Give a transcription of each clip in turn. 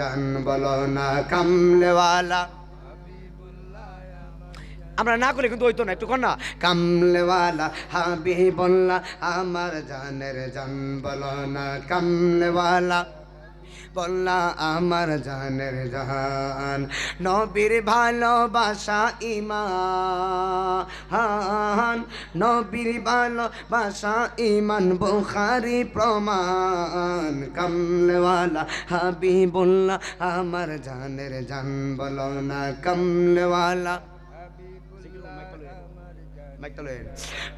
জান বলো না কামলেওয়ালা। আমরা না করলে কিন্তু হইতো না, একটু কর না। কামলেওয়ালা হাবিবুল্লাহ আমার জানের জান বলো না কামলেওয়ালা, বল্লা আমার জানের জান। নবীর ভালোবাসা ঈমান, নবীর ভালোবাসা ঈমান, বুখারী প্রমাণ। কামলেওয়ালা হাবিবুল্লাহ আমার জানের জান বলো না কামলেওয়ালা।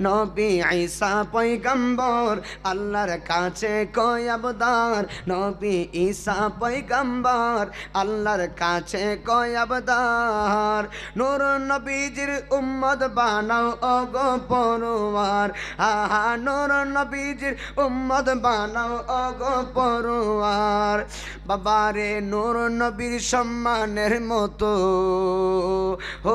নবী ঈসা পয়গম্বর আল্লাহর কাছে কয় আবদার, নবী ঈসা পয়গম্বর আল্লাহর কাছে কয় আবদার। নূর নবীজির উম্মত বানাও ওগো পরওয়ার, আহা নূর নবীজির উম্মত বানাও ওগো পরওয়ার। বাবারে নূর নবীর সম্মানের মতো, ও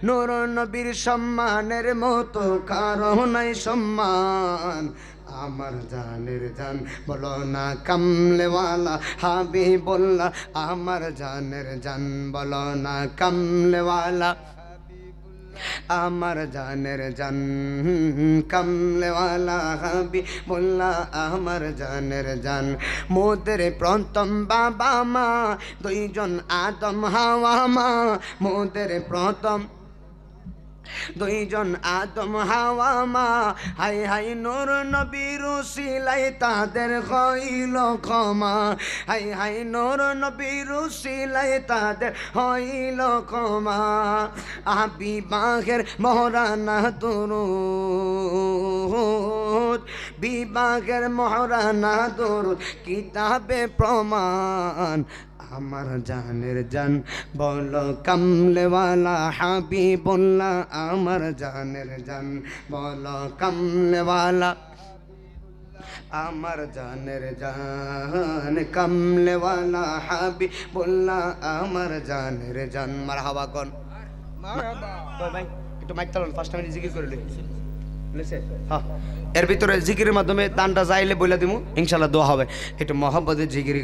নূর নবীর সম্মানের মতো কারো নাই সম্মান। আমার জানের জান বলো না কামলেওয়ালা হাবিবুল্লাহ আমার জানের জান বলো না কামলেওয়ালা। আমার জানের জান কামলেওয়ালা হাবিবুল্লাহ আমার জানের জান। মোদের প্রথম বাবা মা দুইজন আদম হাওয়া মা, মোদের প্রথম দুইজন আদম হাওয়া মা। হাই হাই নূর নবীর উসিলাই তাদের হইল ক্ষমা, হাই হাই নূর নবীর উসিলাই তাদের হইল ক্ষমা। বিবাহের মহারানা দুরূদ, বিবাহের মহারানা দুরূদ কিতাবে প্রমাণ। আমার জানের জান বলো কামলেওয়ালা হাবিবুল্লাহ আমার জানের জান বলো কামলেওয়ালা। আমার জানের জান কামলেওয়ালা হাবিবুল্লাহ আমার জানের জান। মারহাবা কোন ভাই, একটু মাইক চালান, ফার্স্ট আমি জিকির করে লিখছি। হ্যাঁ, এর ভিতরে জিকিরের মাধ্যমে দানটা চাইলে বলে দিব, ইনশাআল্লাহ দোয়া হবে। একটু মহব্বতের জিকির।